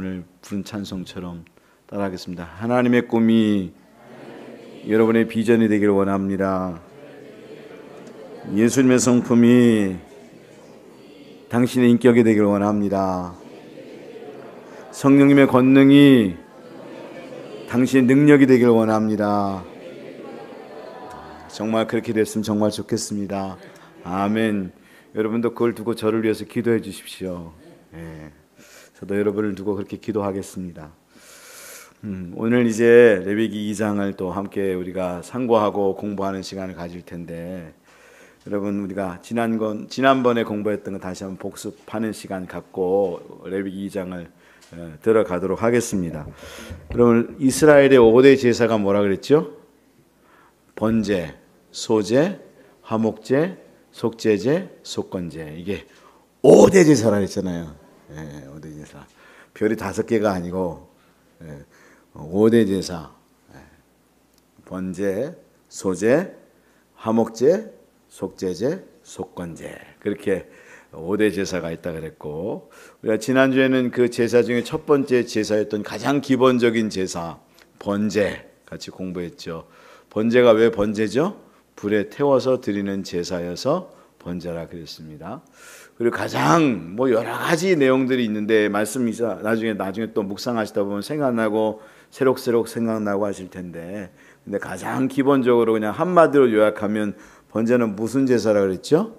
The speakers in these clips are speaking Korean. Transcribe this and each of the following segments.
오늘 부른 찬송처럼 따라하겠습니다. 하나님의 꿈이 여러분의 비전이 되기를 원합니다. 예수님의 성품이 당신의 인격이 되기를 원합니다. 성령님의 권능이 당신의 능력이 되기를 원합니다. 정말 그렇게 됐으면 정말 좋겠습니다. 아멘. 여러분도 그걸 두고 저를 위해서 기도해 주십시오. 예. 저도 여러분을 두고 그렇게 기도하겠습니다. 오늘 이제 레위기 2장을 또 함께 우리가 상고하고 공부하는 시간을 가질 텐데, 여러분 우리가 지난번에 공부했던 거 다시 한번 복습하는 시간 갖고 레위기 2장을 들어가도록 하겠습니다. 여러분 이스라엘의 5대 제사가 뭐라 그랬죠? 번제, 소제, 화목제, 속죄제, 속건제. 이게 5대 제사라 했잖아요. 5대 제사. 별이 5개가 아니고 5대 제사. 번제, 소제, 화목제, 속죄제, 속건제. 그렇게 5대 제사가 있다 그랬고, 우리가 지난주에는 그 제사 중에 첫 번째 제사였던 가장 기본적인 제사 번제 같이 공부했죠. 번제가 왜 번제죠? 불에 태워서 드리는 제사여서 번제라 그랬습니다. 그리고 가장 여러 가지 내용들이 있는데 말씀이 나중에 또 묵상하시다 보면 생각나고 새록새록 생각나고 하실 텐데, 근데 가장 기본적으로 그냥 한마디로 요약하면 번제는 무슨 제사라 그랬죠?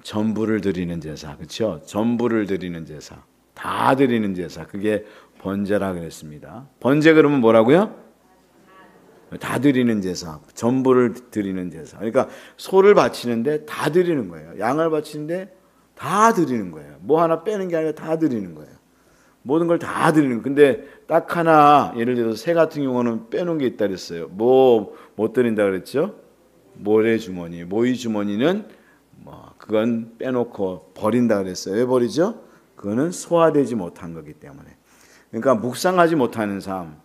전부를 드리는 제사, 그렇죠? 전부를 드리는 제사, 다 드리는 제사, 그게 번제라 그랬습니다. 번제 그러면 뭐라고요? 다 드리는 제사, 전부를 드리는 제사. 그러니까 소를 바치는데 다 드리는 거예요. 양을 바치는데 다 드리는 거예요. 뭐 하나 빼는 게 아니라 다 드리는 거예요. 모든 걸 다 드리는 거예요. 근데 딱 하나, 예를 들어서 새 같은 경우는 빼놓은 게 있다 그랬어요. 못 드린다 그랬죠? 모래주머니, 모이주머니는 그건 빼놓고 버린다 그랬어요. 왜 버리죠? 그거는 소화되지 못한 거기 때문에. 그러니까 묵상하지 못하는 삶,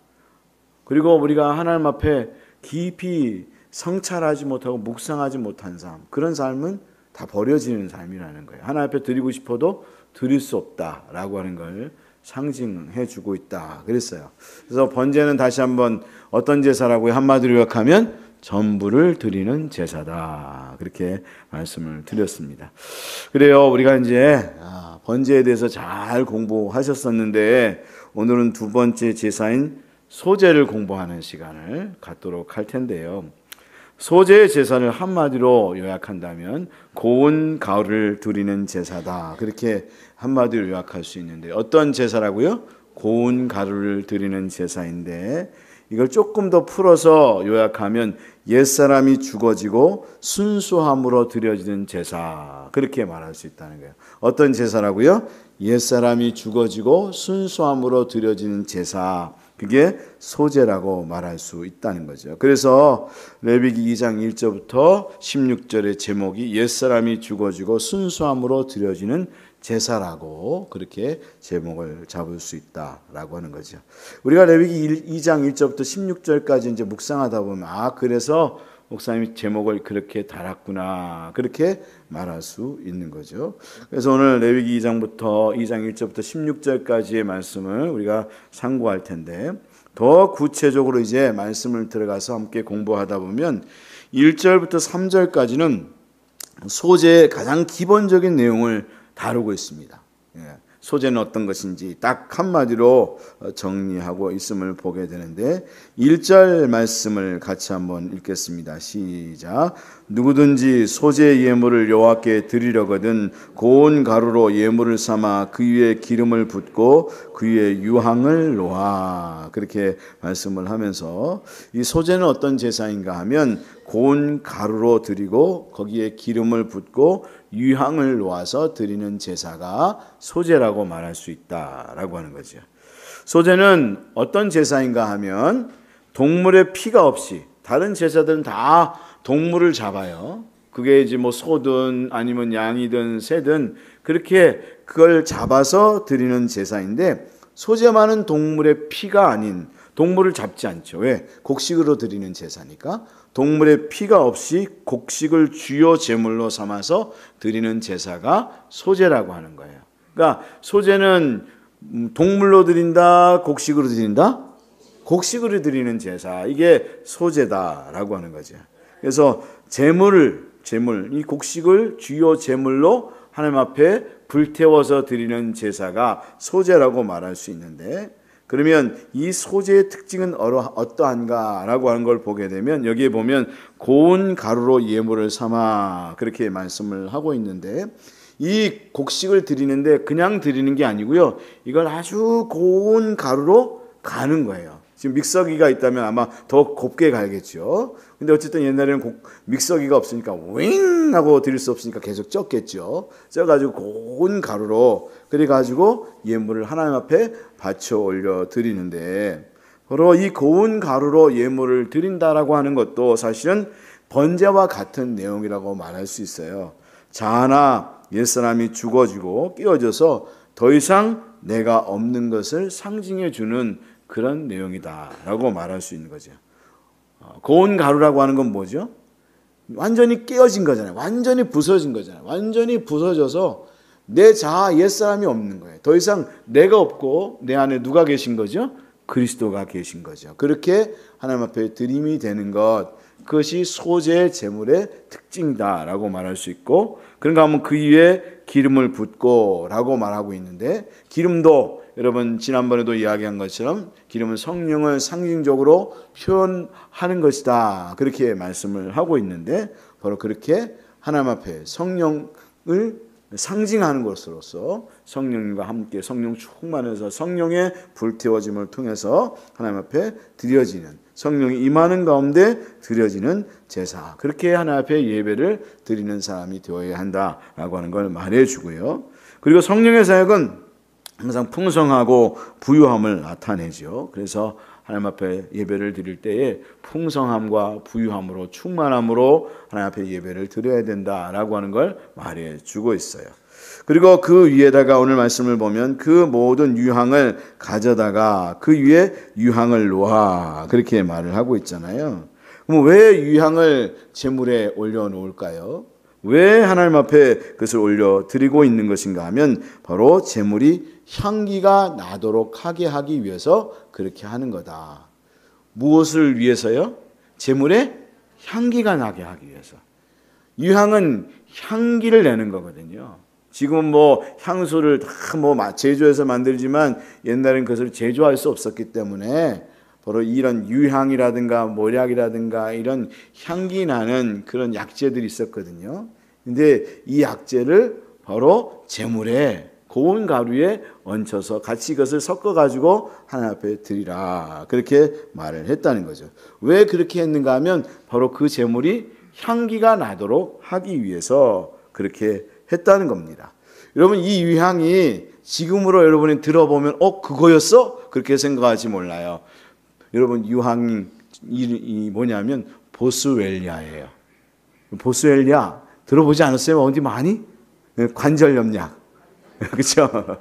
그리고 우리가 하나님 앞에 깊이 성찰하지 못하고 묵상하지 못한 삶, 그런 삶은 다 버려지는 삶이라는 거예요. 하나님 앞에 드리고 싶어도 드릴 수 없다라고 하는 걸 상징해 주고 있다 그랬어요. 그래서 번제는 다시 한번 어떤 제사라고 한마디로 요약하면 전부를 드리는 제사다, 그렇게 말씀을 드렸습니다. 그래요, 우리가 이제 번제에 대해서 잘 공부하셨었는데 오늘은 두 번째 제사인 소제를 공부하는 시간을 갖도록 할 텐데요. 소제의 제사를 한마디로 요약한다면 고운 가루를 드리는 제사다, 그렇게 한마디로 요약할 수 있는데, 어떤 제사라고요? 고운 가루를 드리는 제사인데, 이걸 조금 더 풀어서 요약하면 옛사람이 죽어지고 순수함으로 드려지는 제사, 그렇게 말할 수 있다는 거예요. 어떤 제사라고요? 옛사람이 죽어지고 순수함으로 드려지는 제사, 그게 소제라고 말할 수 있다는 거죠. 그래서 레위기 2장 1절부터 16절의 제목이 옛사람이 죽어지고 순수함으로 드려지는 제사라고 그렇게 제목을 잡을 수 있다라고 하는 거죠. 우리가 레위기 2장 1절부터 16절까지 이제 묵상하다 보면 그래서 목사님이 제목을 그렇게 달았구나, 그렇게 말할 수 있는 거죠. 그래서 오늘 레위기 2장 1절부터 16절까지의 말씀을 우리가 상고할 텐데, 더 구체적으로 이제 말씀을 들어가서 함께 공부하다 보면 1절부터 3절까지는 소제의 가장 기본적인 내용을 다루고 있습니다. 소제는 어떤 것인지 딱 한마디로 정리하고 있음을 보게 되는데, 1절 말씀을 같이 한번 읽겠습니다. 시작. 누구든지 소제 예물을 여호와께 드리려거든 고운 가루로 예물을 삼아 그 위에 기름을 붓고 그 위에 유향을 놓아, 그렇게 말씀을 하면서, 이 소제는 어떤 제사인가 하면 고운 가루로 드리고 거기에 기름을 붓고 유향을 놓아서 드리는 제사가 소제라고 말할 수 있다라고 하는 거죠. 소제는 어떤 제사인가 하면 동물의 피가 없이, 다른 제사들은 다 동물을 잡아요. 그게 이제 소든 아니면 양이든 새든 그렇게 그걸 잡아서 드리는 제사인데, 소제만은 동물의 피가 아닌, 동물을 잡지 않죠. 왜? 곡식으로 드리는 제사니까. 동물의 피가 없이 곡식을 주요 제물로 삼아서 드리는 제사가 소제라고 하는 거예요. 그러니까 소제는 동물로 드린다, 곡식으로 드린다? 곡식으로 드리는 제사, 이게 소제다라고 하는 거죠. 그래서 이 곡식을 주요 제물로 하나님 앞에 불태워서 드리는 제사가 소제라고 말할 수 있는데, 그러면 이 소제의 특징은 어떠한가라고 하는 걸 보게 되면, 여기에 보면 고운 가루로 예물을 삼아 그렇게 말씀을 하고 있는데, 이 곡식을 드리는데 그냥 드리는 게 아니고요, 이걸 아주 고운 가루로 가는 거예요. 지금 믹서기가 있다면 아마 더 곱게 갈겠죠. 근데 어쨌든 옛날에는 믹서기가 없으니까 윙 하고 드릴 수 없으니까 계속 쪘겠죠. 쪄가지고 고운 가루로 그래가지고 예물을 하나님 앞에 바쳐 올려 드리는데, 바로 이 고운 가루로 예물을 드린다라고 하는 것도 사실은 번제와 같은 내용이라고 말할 수 있어요. 자나 옛사람이 죽어지고 깨어져서 더 이상 내가 없는 것을 상징해 주는 그런 내용이다라고 말할 수 있는 거죠. 고운 가루라고 하는 건 뭐죠? 완전히 깨어진 거잖아요. 완전히 부서진 거잖아요. 완전히 부서져서 내 자아 옛사람이 없는 거예요. 더 이상 내가 없고 내 안에 누가 계신 거죠? 그리스도가 계신 거죠. 그렇게 하나님 앞에 드림이 되는 것, 그것이 소제 제물의 특징이다라고 말할 수 있고, 그런가 하면 그 위에 기름을 붓고 라고 말하고 있는데, 기름도 여러분 지난번에도 이야기한 것처럼 기름은 성령을 상징적으로 표현하는 것이다, 그렇게 말씀을 하고 있는데, 바로 그렇게 하나님 앞에 성령을 상징하는 것으로서 성령님과 함께 성령 충만해서 성령의 불태워짐을 통해서 하나님 앞에 드려지는, 성령이 임하는 가운데 드려지는 제사, 그렇게 하나님 앞에 예배를 드리는 사람이 되어야 한다라고 하는 걸 말해주고요. 그리고 성령의 사역은 항상 풍성하고 부유함을 나타내죠. 그래서 하나님 앞에 예배를 드릴 때에 풍성함과 부유함으로, 충만함으로 하나님 앞에 예배를 드려야 된다라고 하는 걸 말해주고 있어요. 그리고 그 위에다가 오늘 말씀을 보면 그 모든 유향을 가져다가 그 위에 유향을 놓아, 그렇게 말을 하고 있잖아요. 그럼 왜 유향을 제물에 올려놓을까요? 왜 하나님 앞에 그것을 올려드리고 있는 것인가 하면, 바로 제물이 향기가 나도록 하게 하기 위해서 그렇게 하는 거다. 무엇을 위해서요? 제물에 향기가 나게 하기 위해서. 유향은 향기를 내는 거거든요. 지금 향수를 다 제조해서 만들지만 옛날엔 그것을 제조할 수 없었기 때문에 바로 이런 유향이라든가 모략이라든가 이런 향기 나는 그런 약재들이 있었거든요. 근데 이 약재를 바로 제물에, 고운 가루에 얹혀서 같이 이것을 섞어가지고 하나님 앞에 드리라, 그렇게 말을 했다는 거죠. 왜 그렇게 했는가 하면 바로 그 제물이 향기가 나도록 하기 위해서 그렇게 했다는 겁니다. 여러분, 이 유향이 지금으로 여러분이 들어보면 그거였어? 그렇게 생각하지 몰라요. 여러분, 유향이 뭐냐면 보스웰리아예요. 보스웰리아 들어보지 않았어요? 어디 많이? 관절염약. 그렇죠?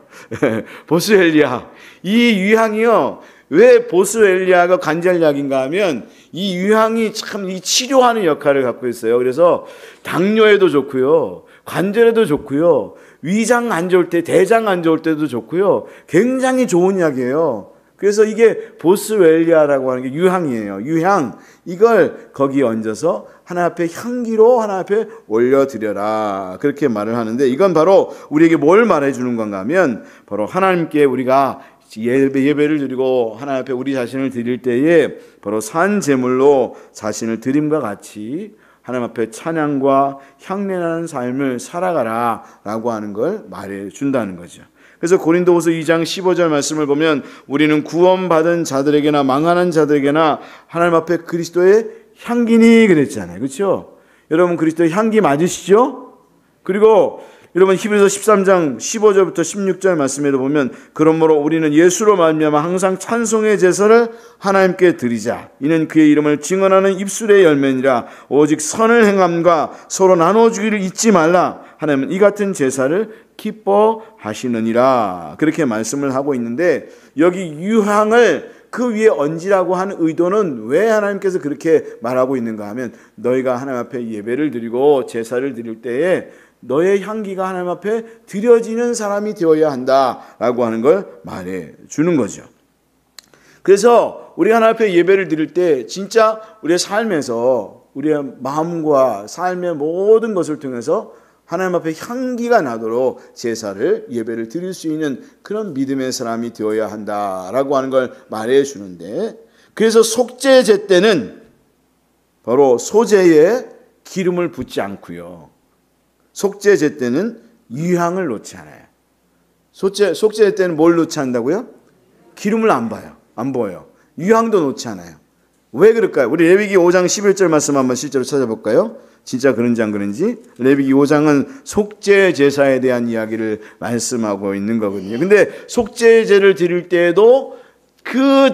보스웰리아. 이 유향이요, 왜 보스웰리아가 관절약인가 하면 이 유향이 참 이 치료하는 역할을 갖고 있어요. 그래서 당뇨에도 좋고요, 관절에도 좋고요, 위장 안 좋을 때, 대장 안 좋을 때도 좋고요, 굉장히 좋은 약이에요. 그래서 이게 보스웰리아라고 하는 게 유향이에요. 유향, 이걸 거기에 얹어서 하나님 앞에 향기로 하나님 앞에 올려드려라, 그렇게 말을 하는데, 이건 바로 우리에게 뭘 말해주는 건가 하면, 바로 하나님께 우리가 예배를 드리고 하나님 앞에 우리 자신을 드릴 때에 바로 산 제물로 자신을 드림과 같이 하나님 앞에 찬양과 향내나는 삶을 살아가라 라고 하는 걸 말해준다는 거죠. 그래서 고린도후서 2장 15절 말씀을 보면, 우리는 구원받은 자들에게나 망하는 자들에게나 하나님 앞에 그리스도의 향기니, 그랬잖아요. 그렇죠? 여러분, 그리스도의 향기 맞으시죠? 그리고 여러분, 히브리서 13장 15절부터 16절 말씀에도 보면, 그러므로 우리는 예수로 말미암아 항상 찬송의 제사를 하나님께 드리자. 이는 그의 이름을 증언하는 입술의 열매니라. 오직 선을 행함과 서로 나눠주기를 잊지 말라. 하나님은 이 같은 제사를 기뻐하시느니라. 그렇게 말씀을 하고 있는데, 여기 유향을 그 위에 얹으라고 하는 의도는 왜 하나님께서 그렇게 말하고 있는가 하면, 너희가 하나님 앞에 예배를 드리고 제사를 드릴 때에 너의 향기가 하나님 앞에 드려지는 사람이 되어야 한다라고 하는 걸 말해 주는 거죠. 그래서 우리가 하나님 앞에 예배를 드릴 때 진짜 우리의 삶에서 우리의 마음과 삶의 모든 것을 통해서 하나님 앞에 향기가 나도록 제사를 예배를 드릴 수 있는 그런 믿음의 사람이 되어야 한다라고 하는 걸 말해 주는데, 그래서 속죄제 때는 바로 소제에 기름을 붓지 않고요, 속죄제 때는 유향을 놓지 않아요. 속죄제 때는 뭘 놓지 않는다고요? 기름을 안 봐요. 안 보여요. 유향도 놓지 않아요. 왜 그럴까요? 우리 레위기 5장 11절 말씀 한번 실제로 찾아볼까요? 진짜 그런지 안 그런지. 레위기 5장은 속죄 제사에 대한 이야기를 말씀하고 있는 거거든요. 근데 속죄제를 드릴 때에도 그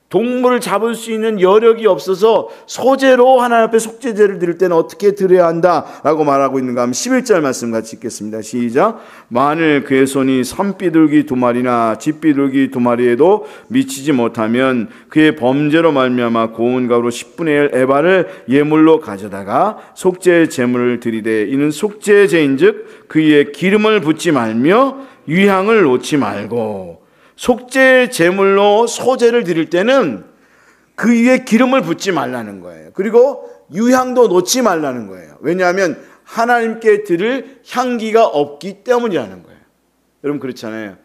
동물을 잡을 수 있는 여력이 없어서 소제로 하나님 앞에 속죄제를 드릴 때는 어떻게 드려야 한다라고 말하고 있는가 하면 11절 말씀 같이 읽겠습니다. 시작. 만일 그의 손이 산비둘기 2마리나 집비둘기 2마리에도 미치지 못하면 그의 범죄로 말미암아 고운 가루로 10분의 1 에바를 예물로 가져다가 속죄 제물을 드리되 이는 속죄제인즉 그의 기름을 붓지 말며 유향을 놓지 말고. 속죄 제물로 소제를 드릴 때는 그 위에 기름을 붓지 말라는 거예요. 그리고 유향도 놓지 말라는 거예요. 왜냐하면 하나님께 드릴 향기가 없기 때문이라는 거예요. 여러분 그렇잖아요.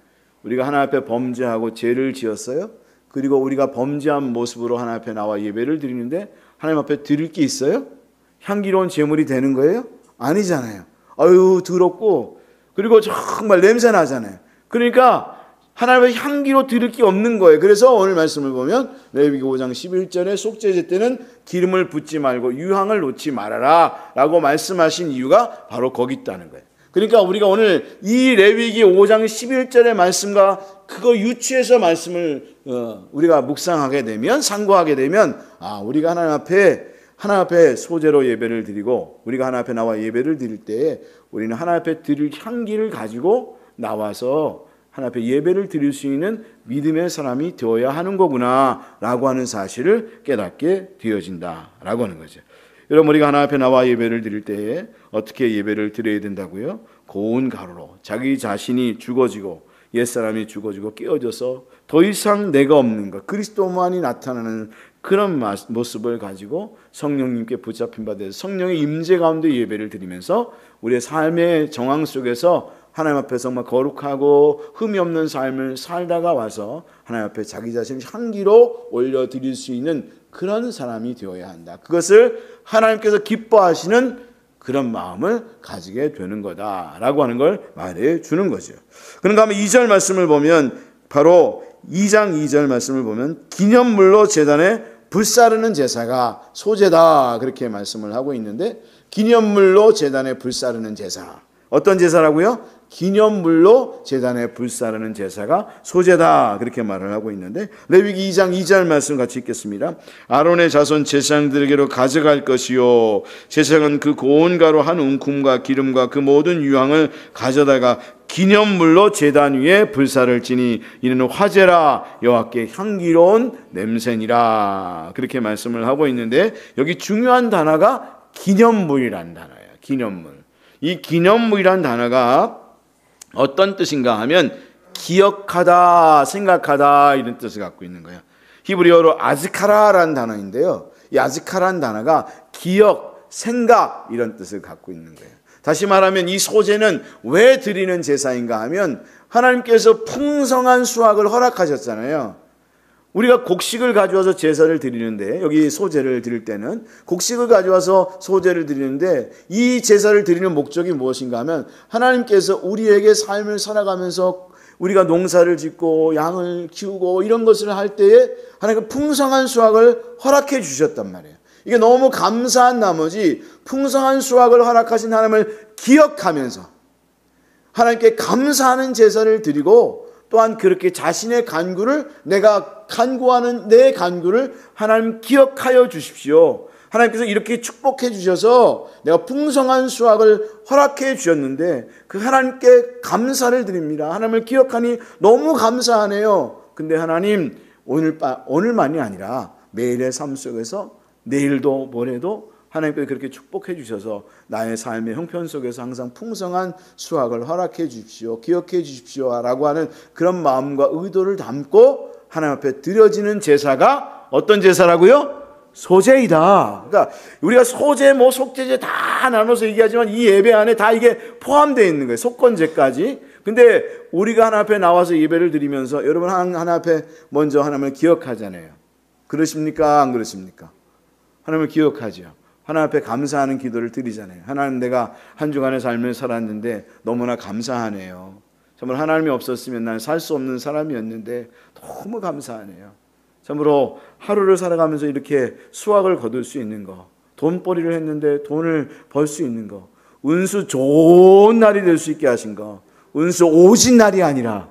우리가 하나님 앞에 범죄하고 죄를 지었어요. 그리고 우리가 범죄한 모습으로 하나님 앞에 나와 예배를 드리는데 하나님 앞에 드릴 게 있어요? 향기로운 제물이 되는 거예요? 아니잖아요. 아유 더럽고 그리고 정말 냄새 나잖아요. 그러니까 하나님의 향기로 드릴 게 없는 거예요. 그래서 오늘 말씀을 보면 레위기 5장 11절에 속죄제 때는 기름을 붓지 말고 유향을 놓지 말아라 라고 말씀하신 이유가 바로 거기 있다는 거예요. 그러니까 우리가 오늘 이 레위기 5장 11절의 말씀과 그거 유추해서 말씀을 우리가 묵상하게 되면, 상고하게 되면 우리가 하나님 앞에 소제로 예배를 드리고 우리가 하나님 앞에 나와 예배를 드릴 때에 우리는 하나님 앞에 드릴 향기를 가지고 나와서 하나님 앞에 예배를 드릴 수 있는 믿음의 사람이 되어야 하는 거구나 라고 하는 사실을 깨닫게 되어진다라고 하는 거죠. 여러분 우리가 하나님 앞에 나와 예배를 드릴 때에 어떻게 예배를 드려야 된다고요? 고운 가루로 자기 자신이 죽어지고 옛사람이 죽어지고 깨어져서 더 이상 내가 없는 것, 그리스도만이 나타나는 그런 모습을 가지고 성령님께 붙잡힌 바 되어서 성령의 임재 가운데 예배를 드리면서 우리의 삶의 정황 속에서 하나님 앞에서 정말 거룩하고 흠이 없는 삶을 살다가 와서 하나님 앞에 자기 자신을 향기로 올려드릴 수 있는 그런 사람이 되어야 한다. 그것을 하나님께서 기뻐하시는 그런 마음을 가지게 되는 거다라고 하는 걸 말해 주는 거죠. 그런가 하면 2절 말씀을 보면 바로 2장 2절 말씀을 보면 기념물로 제단에 불사르는 제사가 소제다 그렇게 말씀을 하고 있는데, 기념물로 제단에 불사르는 제사, 어떤 제사라고요? 기념물로 제단에 불사르는 제사가 소제다 그렇게 말을 하고 있는데, 레위기 2장 2절 말씀 같이 읽겠습니다. 아론의 자손 제사장들에게로 가져갈 것이요 제사장은 그 고운 가루 한 움큼과 기름과 그 모든 유향을 가져다가 기념물로 제단 위에 불사를 지니 이는 화제라 여호와께 향기로운 냄새니라 그렇게 말씀을 하고 있는데, 여기 중요한 단어가 기념물이라는 단어예요. 기념물. 이 기념물이라는 단어가 어떤 뜻인가 하면 기억하다, 생각하다 이런 뜻을 갖고 있는 거예요. 히브리어로 아즈카라라는 단어인데요, 이 아즈카라는 단어가 기억, 생각 이런 뜻을 갖고 있는 거예요. 다시 말하면 이 소제는 왜 드리는 제사인가 하면 하나님께서 풍성한 수확을 허락하셨잖아요. 우리가 곡식을 가져와서 제사를 드리는데, 여기 소제를 드릴 때는 곡식을 가져와서 소제를 드리는데, 이 제사를 드리는 목적이 무엇인가 하면 하나님께서 우리에게 삶을 살아가면서 우리가 농사를 짓고 양을 키우고 이런 것을 할 때에 하나님께서 풍성한 수확을 허락해 주셨단 말이에요. 이게 너무 감사한 나머지 풍성한 수확을 허락하신 하나님을 기억하면서 하나님께 감사하는 제사를 드리고, 또한 그렇게 자신의 간구를, 내가 간구하는 내 간구를 하나님 기억하여 주십시오. 하나님께서 이렇게 축복해 주셔서 내가 풍성한 수확을 허락해 주셨는데 그 하나님께 감사를 드립니다. 하나님을 기억하니 너무 감사하네요. 근데 하나님 오늘만이 아니라 매일의 삶 속에서 내일도 모레도 하나님께서 그렇게 축복해 주셔서 나의 삶의 형편 속에서 항상 풍성한 수확을 허락해 주십시오. 기억해 주십시오. 라고 하는 그런 마음과 의도를 담고 하나님 앞에 드려지는 제사가 어떤 제사라고요? 소제이다. 그러니까 우리가 소제, 속제제 다 나눠서 얘기하지만 이 예배 안에 다 이게 포함되어 있는 거예요. 속건제까지. 근데 우리가 하나님 앞에 나와서 예배를 드리면서 여러분 하나님 앞에 먼저 하나님을 기억하잖아요. 그러십니까? 안 그러십니까? 하나님을 기억하죠. 하나님 앞에 감사하는 기도를 드리잖아요. 하나님, 내가 한 주간의 삶을 살았는데 너무나 감사하네요. 정말 하나님이 없었으면 나는 살 수 없는 사람이었는데 너무 감사하네요. 참으로 하루를 살아가면서 이렇게 수확을 거둘 수 있는 거, 돈벌이를 했는데 돈을 벌 수 있는 거, 운수 좋은 날이 될 수 있게 하신 거, 운수 오진 날이 아니라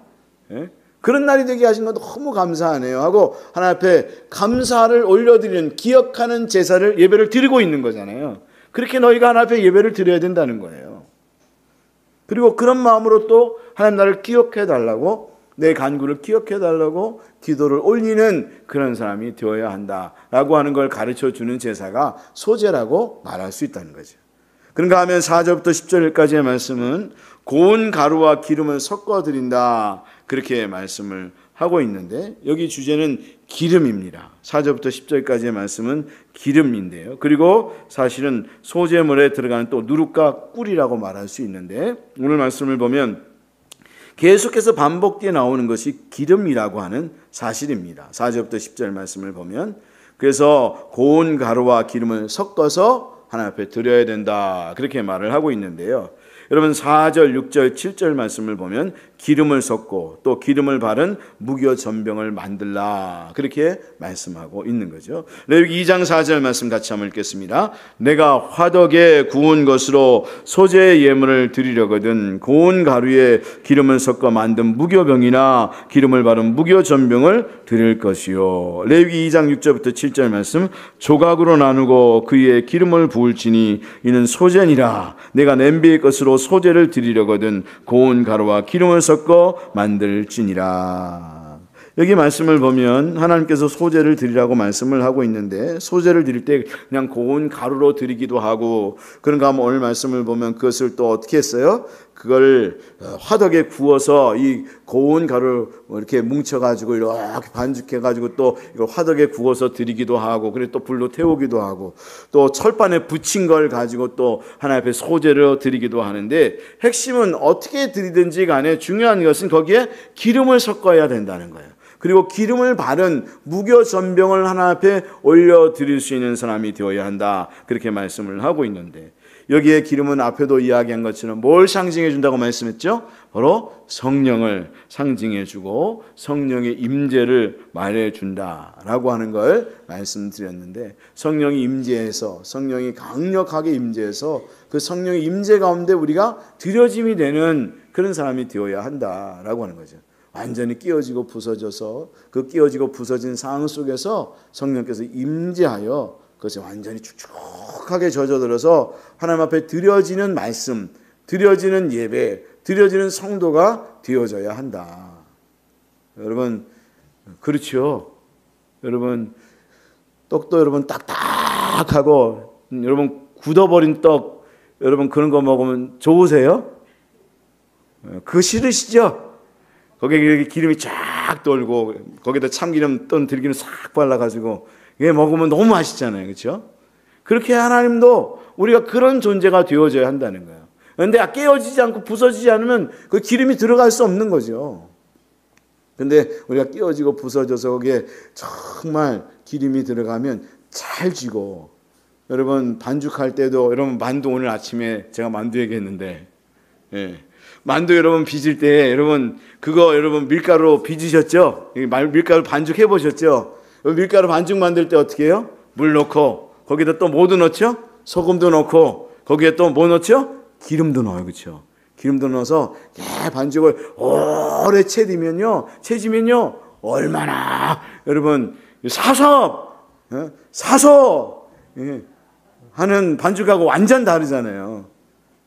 그런 날이 되게 하신 거 너무 감사하네요 하고 하나님 앞에 감사를 올려드리는, 기억하는 제사를, 예배를 드리고 있는 거잖아요. 그렇게 너희가 하나님 앞에 예배를 드려야 된다는 거예요. 그리고 그런 마음으로 또 하나님 나를 기억해 달라고, 내 간구를 기억해 달라고 기도를 올리는 그런 사람이 되어야 한다라고 하는 걸 가르쳐 주는 제사가 소제라고 말할 수 있다는 거죠. 그런가 하면 4절부터 10절까지의 말씀은 고운 가루와 기름을 섞어 드린다, 그렇게 말씀을 하고 있는데 여기 주제는 기름입니다. 4절부터 10절까지의 말씀은 기름인데요. 그리고 사실은 소제물에 들어가는 또 누룩과 꿀이라고 말할 수 있는데 오늘 말씀을 보면 계속해서 반복되어 나오는 것이 기름이라고 하는 사실입니다. 4절부터 10절 말씀을 보면 그래서 고운 가루와 기름을 섞어서 하나님 앞에 드려야 된다, 그렇게 말을 하고 있는데요. 여러분 4절, 6절, 7절 말씀을 보면 기름을 섞고 또 기름을 바른 무교 전병을 만들라, 그렇게 말씀하고 있는 거죠. 레위기 2장 4절 말씀 같이 한번 읽겠습니다. 내가 화덕에 구운 것으로 소제의 예물을 드리려거든 고운 가루에 기름을 섞어 만든 무교병이나 기름을 바른 무교 전병을 드릴 것이요. 레위기 2장 6절부터 7절 말씀, 조각으로 나누고 그 위에 기름을 부을지니 이는 소제니라. 내가 냄비의 것으로 소제를 드리려거든 고운 가루와 기름을 섞어 만들지니라. 여기 말씀을 보면 하나님께서 소제를 드리라고 말씀을 하고 있는데 소제를 드릴 때 그냥 고운 가루로 드리기도 하고, 그런가 하면 오늘 말씀을 보면 그것을 또 어떻게 했어요? 그걸 화덕에 구워서 이 고운 가루를 이렇게 뭉쳐가지고 이렇게 반죽해가지고 또 이걸 화덕에 구워서 드리기도 하고, 그리고 또 불로 태우기도 하고, 또 철판에 붙인 걸 가지고 또 하나님 앞에 소제를 드리기도 하는데, 핵심은 어떻게 드리든지 간에 중요한 것은 거기에 기름을 섞어야 된다는 거예요. 그리고 기름을 바른 무교 전병을 하나님 앞에 올려 드릴 수 있는 사람이 되어야 한다, 그렇게 말씀을 하고 있는데 여기에 기름은 앞에도 이야기한 것처럼 뭘 상징해 준다고 말씀했죠? 바로 성령을 상징해 주고 성령의 임재를 말해 준다라고 하는 걸 말씀드렸는데, 성령이 임재해서, 성령이 강력하게 임재해서 그 성령의 임재 가운데 우리가 드려짐이 되는 그런 사람이 되어야 한다라고 하는 거죠. 완전히 끼어지고 부서져서 그 끼어지고 부서진 상황 속에서 성령께서 임재하여 그것이 완전히 축축하게 젖어들어서 하나님 앞에 드려지는 말씀, 드려지는 예배, 드려지는 성도가 되어져야 한다. 여러분 그렇죠? 여러분 떡도 여러분 딱딱하고 여러분 굳어버린 떡, 여러분 그런 거 먹으면 좋으세요? 그거 싫으시죠? 거기에 기름이 쫙 돌고 거기다 참기름 또는 들기름 싹 발라가지고 이게 먹으면 너무 맛있잖아요. 그렇죠? 그렇게 하나님도 우리가 그런 존재가 되어져야 한다는 거예요. 그런데 깨어지지 않고 부서지지 않으면 그 기름이 들어갈 수 없는 거죠. 그런데 우리가 깨어지고 부서져서 거기에 정말 기름이 들어가면 잘 지고, 여러분 반죽할 때도, 여러분 만두 오늘 아침에 제가 만두 얘기했는데, 만두 여러분 빚을 때 여러분 그거 여러분 밀가루 빚으셨죠? 밀가루 반죽 해보셨죠? 밀가루 반죽 만들 때 어떻게 해요? 물 넣고 거기다 또 뭐도 넣죠? 소금도 넣고 거기에 또 뭐 넣죠? 기름도 넣어요. 그렇죠? 기름도 넣어서 반죽을 오래 채지면요 얼마나 여러분 사서 하는 반죽하고 완전 다르잖아요.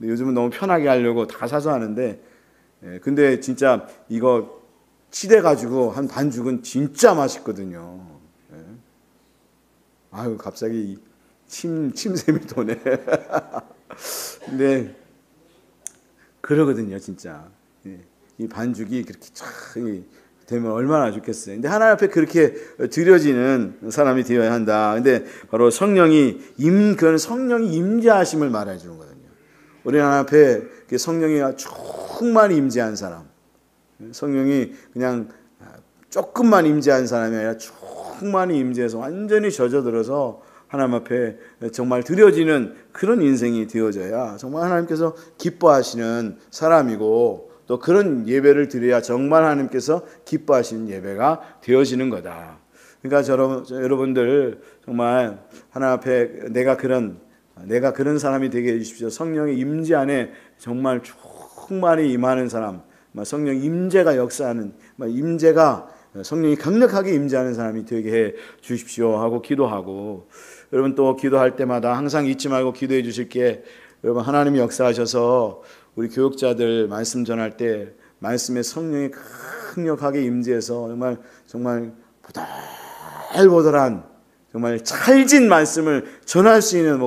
요즘은 너무 편하게 하려고 다 사서 하는데, 근데 진짜 이거 치대가지고 한 반죽은 진짜 맛있거든요. 아유, 갑자기 침샘이 도네. 근데 그러거든요, 진짜. 이 반죽이 그렇게 쫙 되면 얼마나 좋겠어요. 근데 하나님 앞에 그렇게 드려지는 사람이 되어야 한다. 근데 바로 그런 성령이 임재하심을 말해 주는 거거든요. 우리 하나님 앞에 성령이 충만히 임재한 사람, 성령이 그냥 조금만 임재한 사람이 아니라 충만히 임재해서 완전히 젖어들어서 하나님 앞에 정말 드려지는 그런 인생이 되어져야 정말 하나님께서 기뻐하시는 사람이고, 또 그런 예배를 드려야 정말 하나님께서 기뻐하시는 예배가 되어지는 거다. 그러니까 여러분들 정말 하나님 앞에 내가 그런 사람이 되게 해주십시오. 성령의 임재 안에 정말 충만히 임하는 사람, 성령 임재가 역사하는, 임재가 성령이 강력하게 임재하는 사람이 되게 해 주십시오 하고 기도하고, 여러분 또 기도할 때마다 항상 잊지 말고 기도해 주실 게, 여러분 하나님이 역사하셔서 우리 교육자들 말씀 전할 때 말씀에 성령이 강력하게 임재해서 정말 보들보들한 정말 찰진 말씀을 전할 수 있는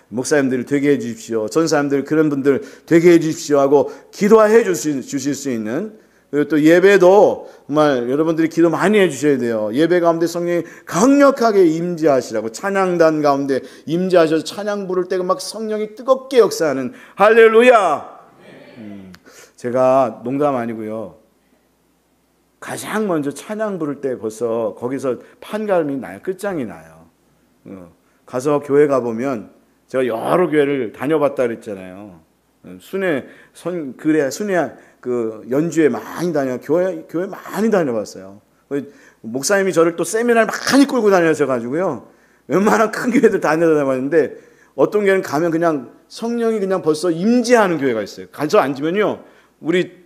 목사님들을 되게 해 주십시오. 전사님들 그런 분들 되게 해 주십시오 하고 기도해 주실 수 있는, 그리고 또 예배도 정말 여러분들이 기도 많이 해 주셔야 돼요. 예배 가운데 성령이 강력하게 임재하시라고, 찬양단 가운데 임재하셔서 찬양 부를 때 막 성령이 뜨겁게 역사하는, 할렐루야. 제가 농담 아니고요, 가장 먼저 찬양 부를 때 벌써 거기서 판가름이 나요. 끝장이 나요. 가서 교회 가보면, 제가 여러 교회를 다녀봤다 그랬잖아요. 순회 그 연주회 많이 교회 많이 다녀봤어요. 목사님이 저를 또 세미나를 많이 끌고 다녀셔가지고요, 웬만한 큰 교회들 다녀봤는데 어떤 교회는 가면 그냥 성령이 그냥 벌써 임재하는 교회가 있어요. 가서 앉으면요, 우리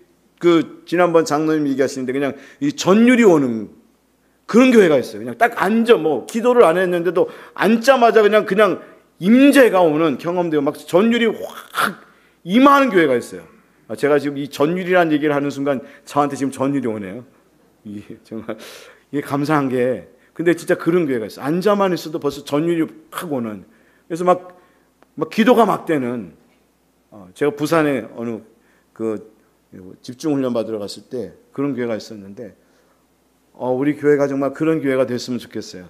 지난번 장로님 얘기하시는데 그냥 이 전율이 오는 그런 교회가 있어요. 그냥 딱 앉아, 기도를 안 했는데도 앉자마자 그냥 임재가 오는 경험되고 막 전율이 확 임하는 교회가 있어요. 제가 지금 이 전율이라는 얘기를 하는 순간 저한테 지금 전율이 오네요. 정말 이게 감사한 게, 근데 진짜 그런 교회가 있어요. 앉아만 있어도 벌써 전율이 확 오는. 그래서 막 기도가 막 되는. 제가 부산에 어느 집중훈련 받으러 갔을 때 그런 교회가 있었는데, 우리 교회가 정말 그런 교회가 됐으면 좋겠어요.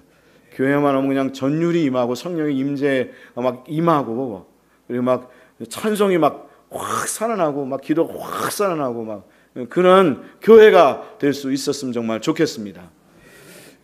교회만 오면 그냥 전율이 임하고 성령의 임재가 막 임하고, 그리고 막 찬송이 막 확 살아나고, 막 기도가 확 살아나고, 막 그런 교회가 될 수 있었으면 정말 좋겠습니다.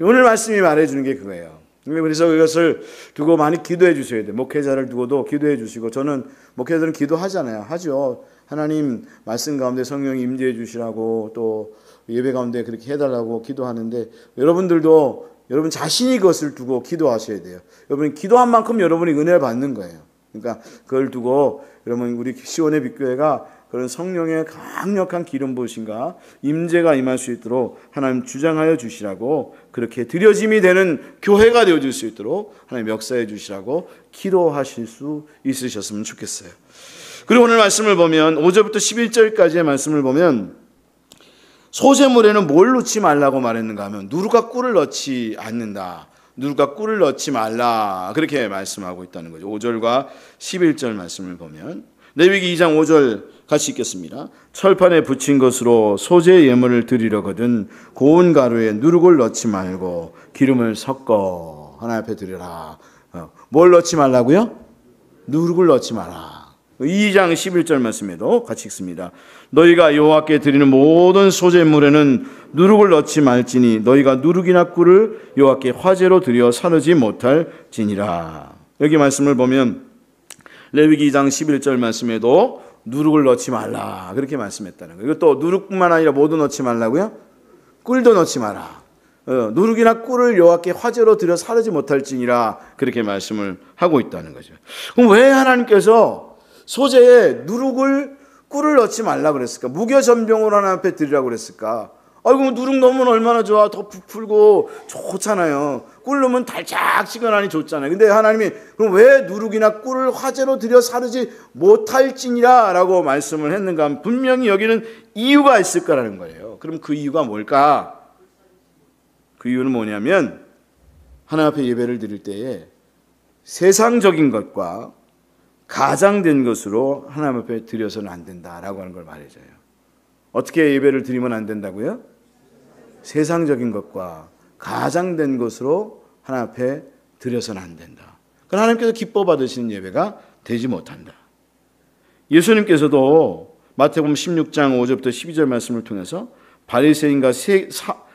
오늘 말씀이 말해주는 게 그거예요. 그래서 이것을 두고 많이 기도해 주셔야 돼요. 목회자를 두고도 기도해 주시고, 저는 목회자들은 기도하잖아요. 하죠. 하나님 말씀 가운데 성령이 임재해 주시라고, 또 예배 가운데 그렇게 해달라고 기도하는데, 여러분들도 여러분 자신이 그것을 두고 기도하셔야 돼요. 여러분이 기도한 만큼 여러분이 은혜를 받는 거예요. 그러니까 그걸 두고 여러분, 우리 시온의 빛교회가 그런 성령의 강력한 기름 부으심과 임재가 임할 수 있도록 하나님 주장하여 주시라고, 그렇게 드려짐이 되는 교회가 되어줄 수 있도록 하나님 역사해 주시라고 기도하실 수 있으셨으면 좋겠어요. 그리고 오늘 말씀을 보면 5절부터 11절까지의 말씀을 보면, 소재물에는 뭘 넣지 말라고 말했는가 하면 누룩과 꿀을 넣지 않는다. 누룩과 꿀을 넣지 말라, 그렇게 말씀하고 있다는 거죠. 5절과 11절 말씀을 보면, 레위기 2장 5절 같이 읽겠습니다. 철판에 붙인 것으로 소재 예물을 드리려거든 고운 가루에 누룩을 넣지 말고 기름을 섞어 하나님 앞에 드리라. 뭘 넣지 말라고요? 누룩을 넣지 마라. 2장 11절 말씀에도 같이 읽습니다. 너희가 여호와께 드리는 모든 소재물에는 누룩을 넣지 말지니 너희가 누룩이나 꿀을 여호와께 화제로 드려 사르지 못할지니라. 여기 말씀을 보면 레위기 2장 11절 말씀에도 누룩을 넣지 말라, 그렇게 말씀했다는 거예요. 이것도 누룩뿐만 아니라 뭐도 넣지 말라고요? 꿀도 넣지 마라. 누룩이나 꿀을 여호와께 화제로 드려 사르지 못할지니라, 그렇게 말씀을 하고 있다는 거죠. 그럼 왜 하나님께서 소재에 누룩을 꿀을 넣지 말라 그랬을까? 무교전병으로 하나님 앞에 드리라고 그랬을까? 아이고, 누룩 넣으면 얼마나 좋아. 더 부풀고 좋잖아요. 꿀 넣으면 달짝지근하니 좋잖아요. 근데 하나님이 그럼 왜 누룩이나 꿀을 화제로 드려 사르지 못할지니라 라고 말씀을 했는가 하면, 분명히 여기는 이유가 있을 거라는 거예요. 그럼 그 이유가 뭘까? 그 이유는 뭐냐면, 하나님 앞에 예배를 드릴 때에 세상적인 것과 가장된 것으로 하나님 앞에 드려서는 안 된다라고 하는 걸 말해줘요. 어떻게 예배를 드리면 안 된다고요? 세상적인 것과 가장된 것으로 하나님 앞에 드려서는 안 된다. 그럼 하나님께서 기뻐 받으시는 예배가 되지 못한다. 예수님께서도 마태복음 16장 5절부터 12절 말씀을 통해서 바리새인과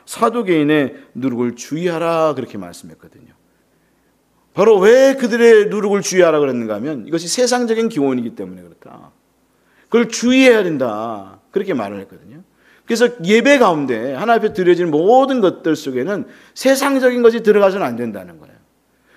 사두개인의 누룩을 주의하라 그렇게 말씀했거든요. 바로 왜 그들의 누룩을 주의하라 그랬는가 하면 이것이 세상적인 기원이기 때문에 그렇다. 그걸 주의해야 된다. 그렇게 말을 했거든요. 그래서 예배 가운데 하나님 앞에 드려지는 모든 것들 속에는 세상적인 것이 들어가서는 안 된다는 거예요.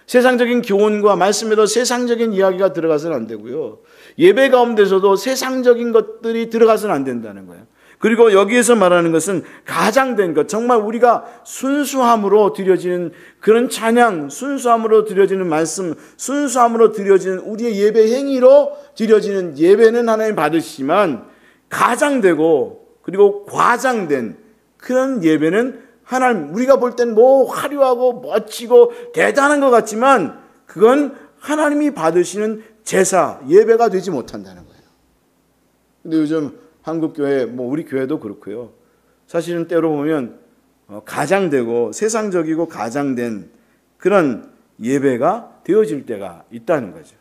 세상적인 교훈과 말씀에도 세상적인 이야기가 들어가서는 안 되고요. 예배 가운데서도 세상적인 것들이 들어가서는 안 된다는 거예요. 그리고 여기에서 말하는 것은 가장된 것, 정말 우리가 순수함으로 드려지는 그런 찬양, 순수함으로 드려지는 말씀, 순수함으로 드려지는 우리의 예배 행위로 드려지는 예배는 하나님 받으시지만 가장되고 그리고 과장된 그런 예배는 하나님, 우리가 볼 땐 뭐 화려하고 멋지고 대단한 것 같지만 그건 하나님이 받으시는 제사, 예배가 되지 못한다는 거예요. 근데 요즘 한국 교회, 뭐 우리 교회도 그렇고요. 사실은 때로 보면 가장되고 세상적이고 가장된 그런 예배가 되어질 때가 있다는 거죠.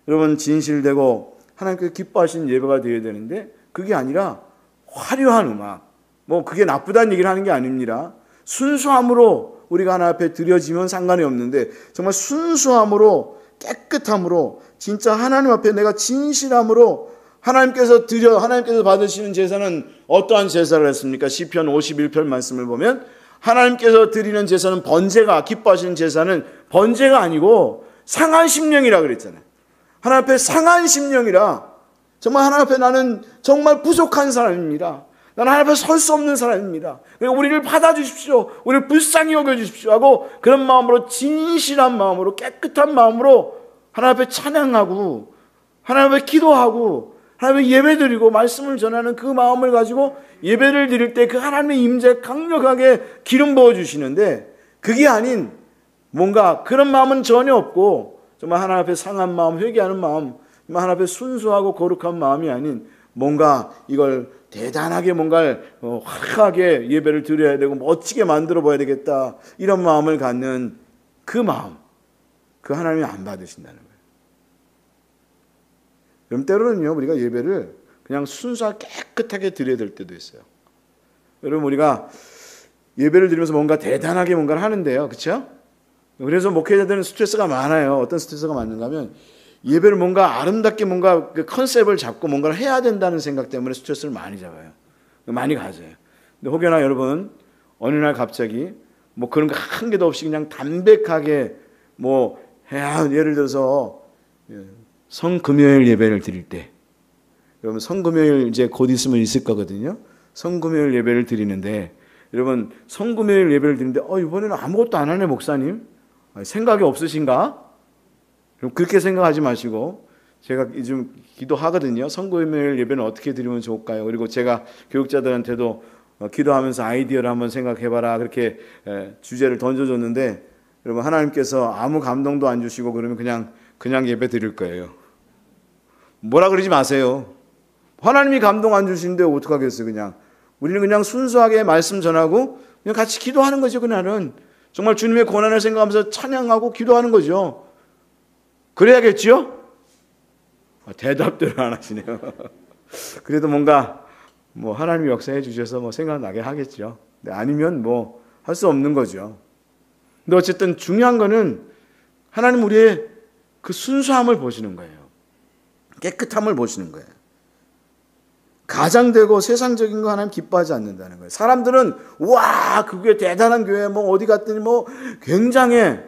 여러분, 진실되고 하나님께서 기뻐하시는 예배가 되어야 되는데 그게 아니라 화려한 음악, 뭐 그게 나쁘다는 얘기를 하는 게 아닙니다. 순수함으로 우리가 하나님 앞에 드려지면 상관이 없는데 정말 순수함으로 깨끗함으로 진짜 하나님 앞에 내가 진실함으로 하나님께서 받으시는 제사는 어떠한 제사를 했습니까? 시편 51편 말씀을 보면 하나님께서 드리는 제사는 번제가, 기뻐하시는 제사는 번제가 아니고 상한 심령이라 그랬잖아요. 하나님 앞에 상한 심령이라, 정말 하나님 앞에 나는 정말 부족한 사람입니다. 나는 하나님 앞에 설 수 없는 사람입니다. 우리를 받아주십시오. 우리를 불쌍히 여겨주십시오 하고 그런 마음으로, 진실한 마음으로, 깨끗한 마음으로 하나님 앞에 찬양하고 하나님 앞에 기도하고 하나님 앞에 예배드리고 말씀을 전하는 그 마음을 가지고 예배를 드릴 때 그 하나님의 임재 강력하게 기름 부어주시는데, 그게 아닌 뭔가 그런 마음은 전혀 없고 정말 하나님 앞에 상한 마음, 회개하는 마음, 하나님 앞에 순수하고 거룩한 마음이 아닌 뭔가 이걸 대단하게 뭔가 화려하게 예배를 드려야 되고 멋지게 만들어 봐야 되겠다, 이런 마음을 갖는 그 마음, 그 하나님이 안 받으신다는 거예요. 그럼 때로는요, 우리가 예배를 그냥 순수하게 깨끗하게 드려야 될 때도 있어요. 여러분, 우리가 예배를 드리면서 뭔가 대단하게 뭔가를 하는데요, 그렇죠? 그래서 목회자들은 스트레스가 많아요. 어떤 스트레스가 많은가 하면 예배를 뭔가 아름답게 뭔가 그 컨셉을 잡고 뭔가를 해야 된다는 생각 때문에 스트레스를 많이 잡아요. 많이 가져요. 근데 혹여나 여러분, 어느 날 갑자기 뭐 그런 거 한 개도 없이 그냥 담백하게 뭐 예를 들어서 성금요일 예배를 드릴 때, 여러분 성금요일 이제 곧 있으면 있을 거거든요. 성금요일 예배를 드리는데, 여러분 성금요일 예배를 드리는데 이번에는 아무것도 안 하네 목사님, 생각이 없으신가? 그럼 그렇게 생각하지 마시고, 제가 요즘 기도하거든요. 성금요일 예배는 어떻게 드리면 좋을까요? 그리고 제가 교육자들한테도 기도하면서 아이디어를 한번 생각해봐라, 그렇게 주제를 던져줬는데, 여러분 하나님께서 아무 감동도 안 주시고 그러면 그냥 예배 드릴 거예요. 뭐라 그러지 마세요. 하나님이 감동 안 주시는데 어떡하겠어요. 우리는 그냥 순수하게 말씀 전하고 그냥 같이 기도하는 거죠. 그날은 정말 주님의 고난을 생각하면서 찬양하고 기도하는 거죠. 그래야겠죠? 대답들을 안 하시네요. 그래도 뭔가 하나님이 역사해 주셔서 생각나게 하겠죠. 아니면 할 수 없는 거죠. 근데 어쨌든 중요한 거는 하나님 우리의 그 순수함을 보시는 거예요. 깨끗함을 보시는 거예요. 가장되고 세상적인 거 하나님 기뻐하지 않는다는 거예요. 사람들은 와, 그게 대단한 교회, 어디 갔더니 굉장해.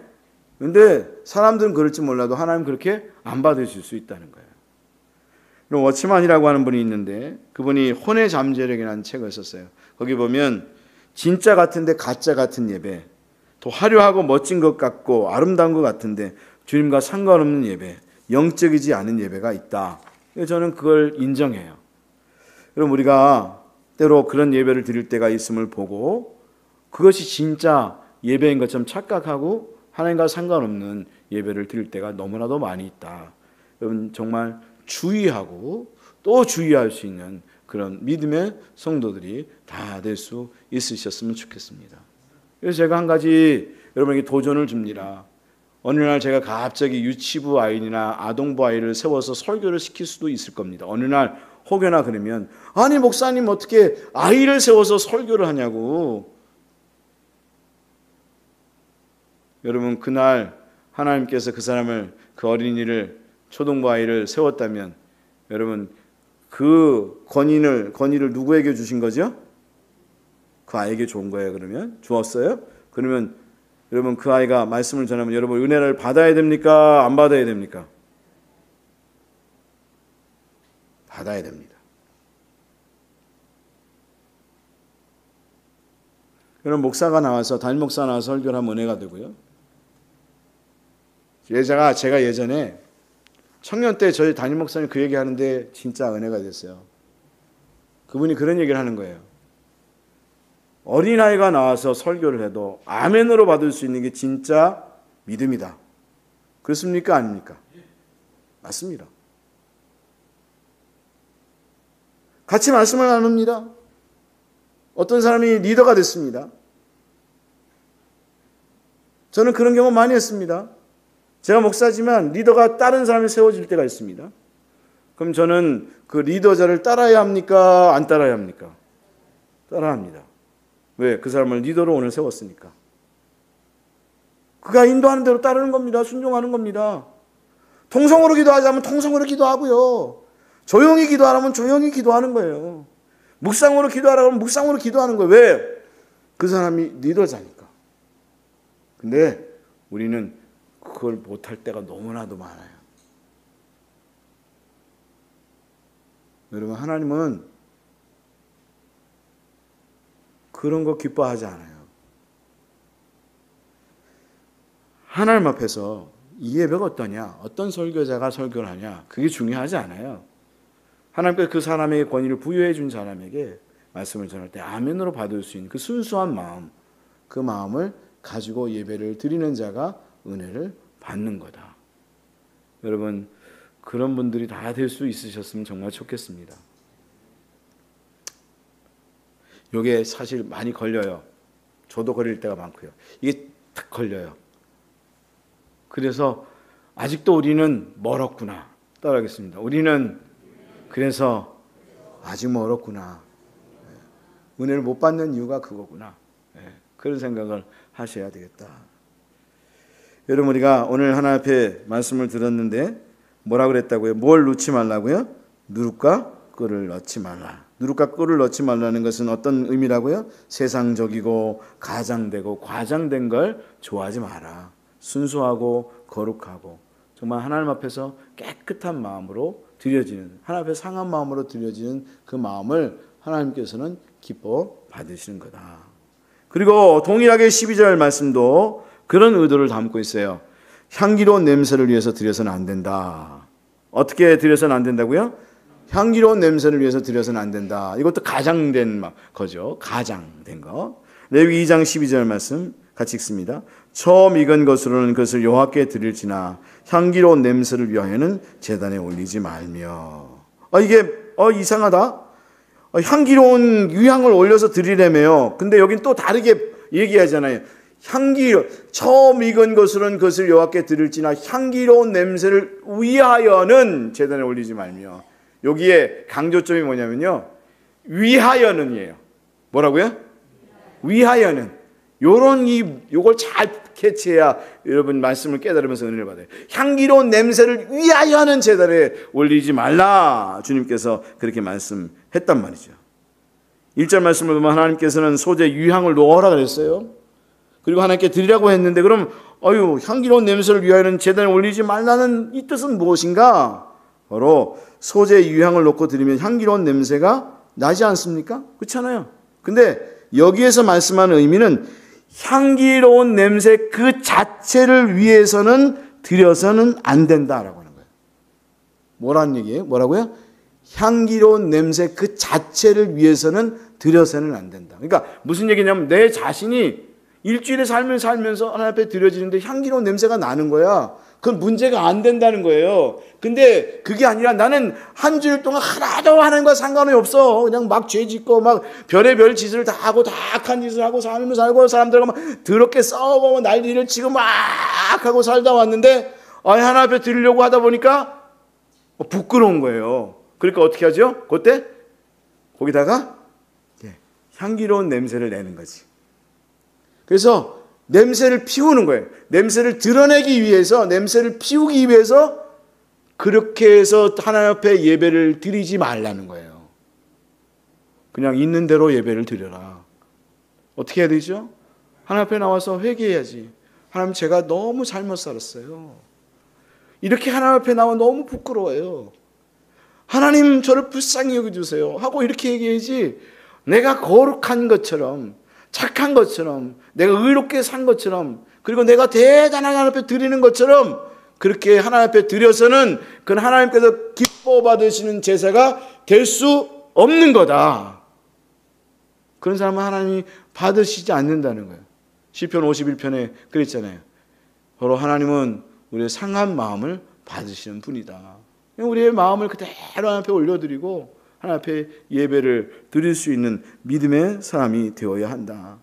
근데 사람들은 그럴지 몰라도 하나님 그렇게 안 받으실 수 있다는 거예요. 워치만이라고 하는 분이 있는데, 그분이 혼의 잠재력이라는 책을 썼어요. 거기 보면 진짜 같은데 가짜 같은 예배, 또 화려하고 멋진 것 같고 아름다운 것 같은데 주님과 상관없는 예배, 영적이지 않은 예배가 있다. 저는 그걸 인정해요. 그럼 우리가 때로 그런 예배를 드릴 때가 있음을 보고 그것이 진짜 예배인 것처럼 착각하고 하나님과 상관없는 예배를 드릴 때가 너무나도 많이 있다. 여러분 정말 주의하고 또 주의할 수 있는 그런 믿음의 성도들이 다 될 수 있으셨으면 좋겠습니다. 그래서 제가 한 가지 여러분에게 도전을 줍니다. 어느 날 제가 갑자기 유치부 아이나 아동부 아이를 세워서 설교를 시킬 수도 있을 겁니다. 어느 날 혹여나 그러면 아니 목사님 어떻게 아이를 세워서 설교를 하냐고. 여러분 그날 하나님께서 그 사람을 그 어린이를 초등부 아이를 세웠다면 여러분 그 권위를 누구에게 주신 거죠? 그 아이에게 준 거예요. 그러면 주었어요? 그러면 여러분 그 아이가 말씀을 전하면 여러분 은혜를 받아야 됩니까? 안 받아야 됩니까? 받아야 됩니다. 여러분 목사가 나와서 담임 목사 나와서 설교를 하면 은혜가 되고요. 제가 예전에 청년 때 저희 담임 목사님 그 얘기 하는데 진짜 은혜가 됐어요. 그분이 그런 얘기를 하는 거예요. 어린아이가 나와서 설교를 해도 아멘으로 받을 수 있는 게 진짜 믿음이다. 그렇습니까? 아닙니까? 맞습니다. 같이 말씀을 나눕니다. 어떤 사람이 리더가 됐습니다. 저는 그런 경험 많이 했습니다. 제가 목사지만 리더가 다른 사람이 세워질 때가 있습니다. 그럼 저는 그 리더자를 따라야 합니까? 안 따라야 합니까? 따라야 합니다. 왜? 그 사람을 리더로 오늘 세웠으니까. 그가 인도하는 대로 따르는 겁니다. 순종하는 겁니다. 통성으로 기도하자면 통성으로 기도하고요. 조용히 기도하라면 조용히 기도하는 거예요. 묵상으로 기도하라고 하면 묵상으로 기도하는 거예요. 왜? 그 사람이 리더자니까. 근데 우리는 그걸 못할 때가 너무나도 많아요. 여러분 하나님은 그런 거 기뻐하지 않아요. 하나님 앞에서 이 예배가 어떠냐, 어떤 설교자가 설교를 하냐, 그게 중요하지 않아요. 하나님께서 그 사람에게 권위를 부여해 준 사람에게 말씀을 전할 때 아멘으로 받을 수 있는 그 순수한 마음, 그 마음을 가지고 예배를 드리는 자가 은혜를 받는 거다. 여러분 그런 분들이 다 될 수 있으셨으면 정말 좋겠습니다. 이게 사실 많이 걸려요. 저도 걸릴 때가 많고요. 이게 딱 걸려요. 그래서 아직도 우리는 멀었구나. 따라하겠습니다. 우리는 그래서 아직 멀었구나. 은혜를 못 받는 이유가 그거구나. 그런 생각을 하셔야 되겠다. 여러분 우리가 오늘 하나님 앞에 말씀을 들었는데 뭐라 그랬다고요? 뭘 넣지 말라고요? 누룩과 꿀을 넣지 말라. 누룩과 꿀을 넣지 말라는 것은 어떤 의미라고요? 세상적이고 가장되고 과장된 걸 좋아하지 마라. 순수하고 거룩하고 정말 하나님 앞에서 깨끗한 마음으로 드려지는, 하나님 앞에 상한 마음으로 드려지는 그 마음을 하나님께서는 기뻐 받으시는 거다. 그리고 동일하게 12절 말씀도 그런 의도를 담고 있어요. 향기로운 냄새를 위해서 드려서는 안 된다. 어떻게 드려서는 안 된다고요? 향기로운 냄새를 위해서 드려서는 안 된다. 이것도 가장된 거죠. 가장된 거. 레위기 2장 12절 말씀 같이 읽습니다. 처음 익은 것으로는 그것을 여호와께 드릴지나 향기로운 냄새를 위하여는 제단에 올리지 말며. 이게 이상하다. 향기로운 유향을 올려서 드리려며요. 근데 여긴 또 다르게 얘기하잖아요. 처음 익은 것으로는 그것을 여호와께 드릴지나 향기로운 냄새를 위하여는 제단에 올리지 말며. 여기에 강조점이 뭐냐면요, 위하여는이에요. 뭐라고요? 위하여는. 요걸 잘 캐치해야 여러분 말씀을 깨달으면서 은혜를 받아요. 향기로운 냄새를 위하여는 제단에 올리지 말라. 주님께서 그렇게 말씀했단 말이죠. 1절 말씀을 보면 하나님께서는 소재 유향을 넣어라 그랬어요. 그리고 하나님께 드리라고 했는데 그럼 향기로운 냄새를 위하여는 제단에 올리지 말라는 이 뜻은 무엇인가? 바로 소재 유향을 넣고 드리면 향기로운 냄새가 나지 않습니까? 그렇잖아요. 근데 여기에서 말씀하는 의미는 향기로운 냄새 그 자체를 위해서는 드려서는 안 된다라고 하는 거예요. 뭐라는 얘기예요? 뭐라고요? 향기로운 냄새 그 자체를 위해서는 드려서는 안 된다. 그러니까 무슨 얘기냐면 내 자신이 일주일에 살면서 하나님 앞에 드려지는데 향기로운 냄새가 나는 거야. 그건 문제가 안 된다는 거예요. 근데 그게 아니라 나는 한 주일 동안 하나도 하나님과 상관이 없어. 그냥 막 죄 짓고 막 별의별 짓을 다 하고 다 악한 짓을 하고 삶을 살고 사람들과 막 더럽게 싸우고 난리를 치고 막 하고 살다 왔는데 하나님 앞에 드리려고 하다 보니까 부끄러운 거예요. 그러니까 어떻게 하죠? 그때 거기다가 향기로운 냄새를 내는 거지. 그래서 냄새를 피우는 거예요. 냄새를 드러내기 위해서, 냄새를 피우기 위해서 그렇게 해서 하나님 앞에 예배를 드리지 말라는 거예요. 그냥 있는 대로 예배를 드려라. 어떻게 해야 되죠? 하나님 앞에 나와서 회개해야지. 하나님, 제가 너무 잘못 살았어요. 이렇게 하나님 앞에 나와 너무 부끄러워요. 하나님, 저를 불쌍히 여겨주세요 하고 이렇게 얘기해야지, 내가 거룩한 것처럼, 착한 것처럼, 내가 의롭게 산 것처럼, 그리고 내가 대단한 하나님 앞에 드리는 것처럼 그렇게 하나님 앞에 드려서는 그건 하나님께서 기뻐 받으시는 제사가 될 수 없는 거다. 그런 사람은 하나님이 받으시지 않는다는 거예요. 시편 51편에 그랬잖아요. 바로 하나님은 우리의 상한 마음을 받으시는 분이다. 우리의 마음을 그대로 하나님 앞에 올려드리고 하나님 앞에 예배를 드릴 수 있는 믿음의 사람이 되어야 한다.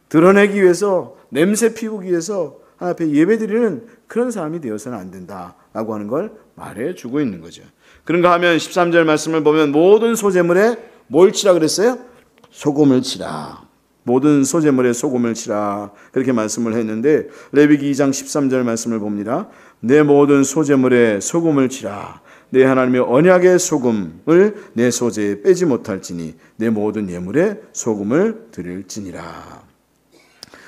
드러내기 위해서, 냄새 피우기 위해서 하나님 앞에 예배 드리는 그런 사람이 되어서는 안 된다라고 하는 걸 말해주고 있는 거죠. 그런가 하면 13절 말씀을 보면 모든 소재물에 뭘 치라 그랬어요? 소금을 치라. 모든 소재물에 소금을 치라. 그렇게 말씀을 했는데 레위기 2장 13절 말씀을 봅니다. 내 모든 소재물에 소금을 치라. 내 하나님의 언약의 소금을 내 소재에 빼지 못할지니 내 모든 예물에 소금을 드릴지니라.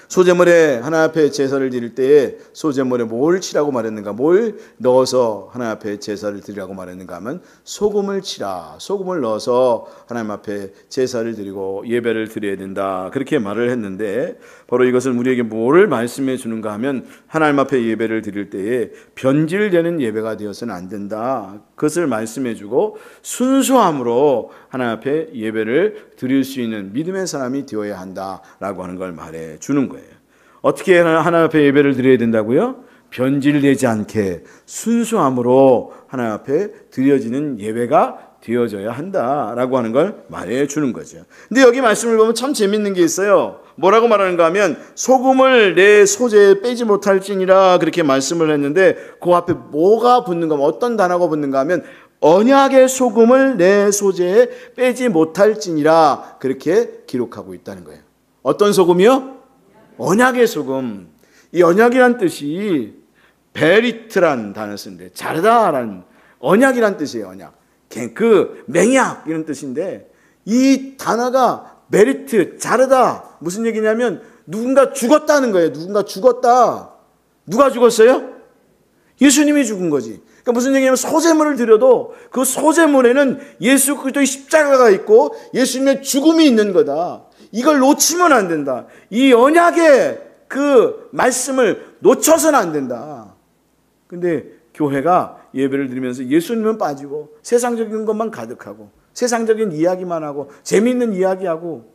소재물에 하나님 앞에 제사를 드릴 때에 소재물에 뭘 치라고 말했는가? 뭘 넣어서 하나님 앞에 제사를 드리라고 말했는가 하면 소금을 치라. 소금을 넣어서 하나님 앞에 제사를 드리고 예배를 드려야 된다. 그렇게 말을 했는데 바로 이것은 우리에게 뭐를 말씀해 주는가 하면 하나님 앞에 예배를 드릴 때에 변질되는 예배가 되어서는 안 된다. 그것을 말씀해 주고 순수함으로 하나님 앞에 예배를 드릴 수 있는 믿음의 사람이 되어야 한다라고 하는 걸 말해 주는 거예요. 어떻게 하나님 앞에 예배를 드려야 된다고요? 변질되지 않게 순수함으로 하나님 앞에 드려지는 예배가 되어져야 한다라고 하는 걸 말해 주는 거죠. 근데 여기 말씀을 보면 참 재밌는 게 있어요. 뭐라고 말하는가 하면 소금을 내 소재에 빼지 못할지니라 그렇게 말씀을 했는데 그 앞에 뭐가 붙는가 하면 어떤 단어가 붙는가 하면 언약의 소금을 내 소재에 빼지 못할지니라 그렇게 기록하고 있다는 거예요. 어떤 소금이요? 언약의 소금. 이 언약이란 뜻이 베리트란 단어를 쓰는데 자르다라는 언약이란 뜻이에요. 언약. 그 맹약 이런 뜻인데 이 단어가 메리트, 자르다 무슨 얘기냐면 누군가 죽었다는 거예요. 누군가 죽었다. 누가 죽었어요? 예수님이 죽은 거지. 그러니까 무슨 얘기냐면 소재물을 드려도 그 소재물에는 예수 그리스도의 십자가가 있고 예수님의 죽음이 있는 거다. 이걸 놓치면 안 된다. 이 언약의 그 말씀을 놓쳐서는 안 된다. 근데 교회가 예배를 드리면서 예수님은 빠지고 세상적인 것만 가득하고 세상적인 이야기만 하고 재미있는 이야기하고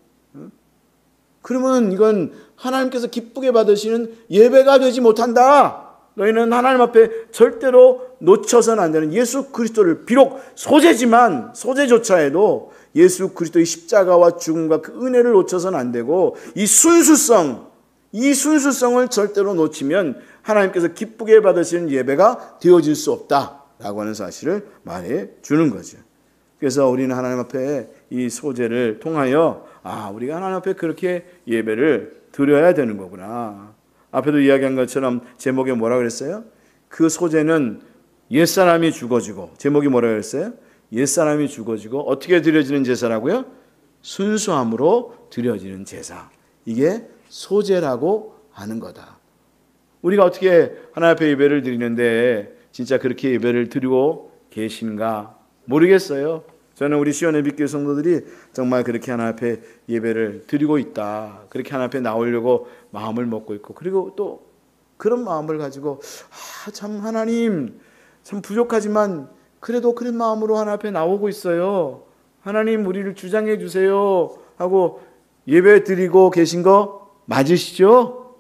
그러면 이건 하나님께서 기쁘게 받으시는 예배가 되지 못한다. 너희는 하나님 앞에 절대로 놓쳐서는 안 되는 예수 그리스도를 비록 소재지만 소재조차 해도 예수 그리스도의 십자가와 죽음과 그 은혜를 놓쳐서는 안 되고 이 순수성을 절대로 놓치면 하나님께서 기쁘게 받으시는 예배가 되어질 수 없다라고 하는 사실을 말해 주는 거죠. 그래서 우리는 하나님 앞에 이 소재를 통하여 우리가 하나님 앞에 그렇게 예배를 드려야 되는 거구나. 앞에도 이야기한 것처럼 제목에 뭐라 그랬어요? 그 소재는 옛사람이 죽어지고 제목이 뭐라 그랬어요? 옛사람이 죽어지고 어떻게 드려지는 제사라고요? 순수함으로 드려지는 제사. 이게 소재라고 하는 거다. 우리가 어떻게 하나님 앞에 예배를 드리는데 진짜 그렇게 예배를 드리고 계신가 모르겠어요. 저는 우리 시온의 빛교회 성도들이 정말 그렇게 하나님 앞에 예배를 드리고 있다. 그렇게 하나님 앞에 나오려고 마음을 먹고 있고 그리고 또 그런 마음을 가지고 참 하나님 참 부족하지만 그래도 그런 마음으로 하나님 앞에 나오고 있어요. 하나님 우리를 주장해 주세요 하고 예배 드리고 계신 거 맞으시죠?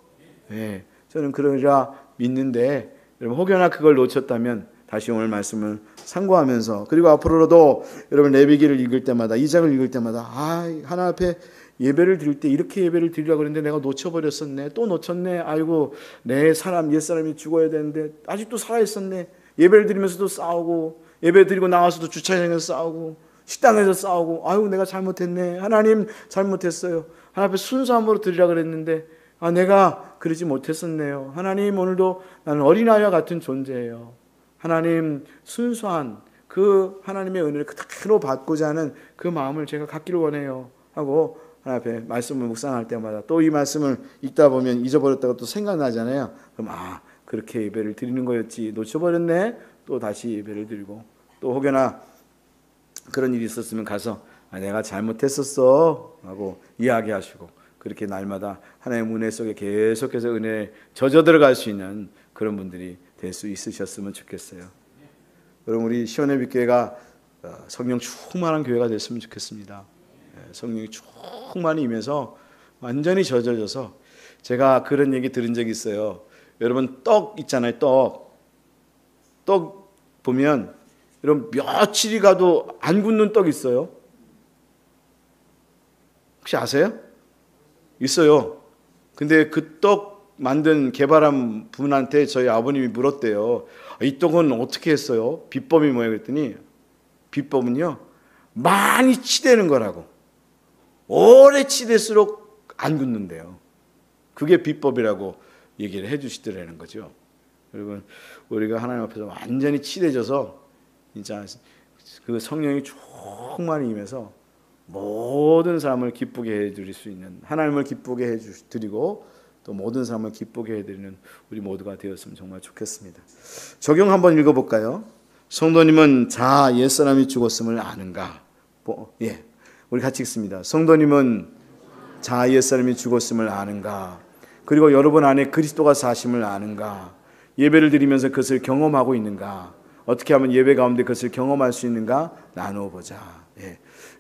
네, 저는 그러리라 믿는데 여러분 혹여나 그걸 놓쳤다면 다시 오늘 말씀을 참고하면서 그리고 앞으로도 여러분 레위기를 읽을 때마다 2장을 읽을 때마다 하나님 앞에 예배를 드릴 때 이렇게 예배를 드리려고 그랬는데 내가 놓쳐버렸었네. 또 놓쳤네. 아이고 내 사람 옛사람이 죽어야 되는데 아직도 살아있었네. 예배를 드리면서도 싸우고 예배 드리고 나와서도 주차장에서 싸우고 식당에서 싸우고 아이고 내가 잘못했네. 하나님 잘못했어요. 하나님 앞에 순수함으로 드리려고 그랬는데 내가 그러지 못했었네요. 하나님 오늘도 나는 어린아이와 같은 존재예요. 하나님 순수한 그 하나님의 은혜를 그대로 받고자 하는 그 마음을 제가 갖기를 원해요 하고 하나님 앞에 말씀을 묵상할 때마다 또 이 말씀을 읽다 보면 잊어버렸다가 또 생각나잖아요. 그럼 그렇게 예배를 드리는 거였지 놓쳐버렸네. 또 다시 예배를 드리고 또 혹여나 그런 일이 있었으면 가서 내가 잘못했었어 하고 이야기하시고 그렇게 날마다 하나님의 은혜 속에 계속해서 은혜에 젖어 들어갈 수 있는 그런 분들이 될 수 있으셨으면 좋겠어요. 여러분 우리 시온의 빛교회가 성령 충만한 교회가 됐으면 좋겠습니다. 성령이 충만히 임해서 완전히 젖어져서 제가 그런 얘기 들은 적이 있어요. 여러분 떡 있잖아요. 떡 보면 여러분 며칠이 가도 안 굳는 떡 있어요. 혹시 아세요? 있어요. 근데 그 떡 만든 개발한 분한테 저희 아버님이 물었대요. 이 떡은 어떻게 했어요? 비법이 뭐예요? 그랬더니 비법은요 많이 치대는 거라고. 오래 치댈수록 안 굳는데요. 그게 비법이라고 얘기를 해주시더라는 거죠. 여러분 우리가 하나님 앞에서 완전히 치대져서 진짜 그 성령이 충만히 임해서 모든 사람을 기쁘게 해드릴 수 있는 하나님을 기쁘게 해드리고 또 모든 사람을 기쁘게 해드리는 우리 모두가 되었으면 정말 좋겠습니다. 적용 한번 읽어볼까요? 성도님은 옛사람이 죽었음을 아는가? 우리 같이 읽습니다. 성도님은 옛사람이 죽었음을 아는가? 그리고 여러분 안에 그리스도가 사심을 아는가? 예배를 드리면서 그것을 경험하고 있는가? 어떻게 하면 예배 가운데 그것을 경험할 수 있는가? 나누어 보자.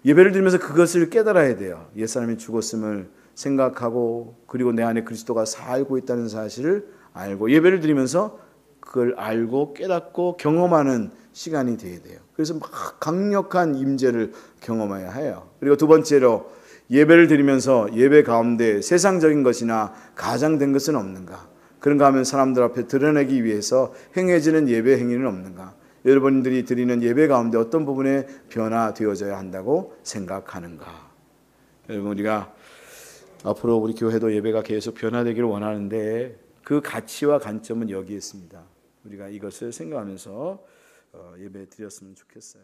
예배를 드리면서 그것을 깨달아야 돼요. 옛사람이 죽었음을 생각하고 그리고 내 안에 그리스도가 살고 있다는 사실을 알고 예배를 드리면서 그걸 알고 깨닫고 경험하는 시간이 되어야 돼요. 그래서 막 강력한 임재를 경험해야 해요. 그리고 두 번째로 예배를 드리면서 예배 가운데 세상적인 것이나 가장된 것은 없는가? 그런가 하면 사람들 앞에 드러내기 위해서 행해지는 예배 행위는 없는가? 여러분들이 드리는 예배 가운데 어떤 부분에 변화되어져야 한다고 생각하는가? 여러분 우리가 앞으로 우리 교회도 예배가 계속 변화되기를 원하는데 그 가치와 관점은 여기에 있습니다. 우리가 이것을 생각하면서 예배 드렸으면 좋겠어요.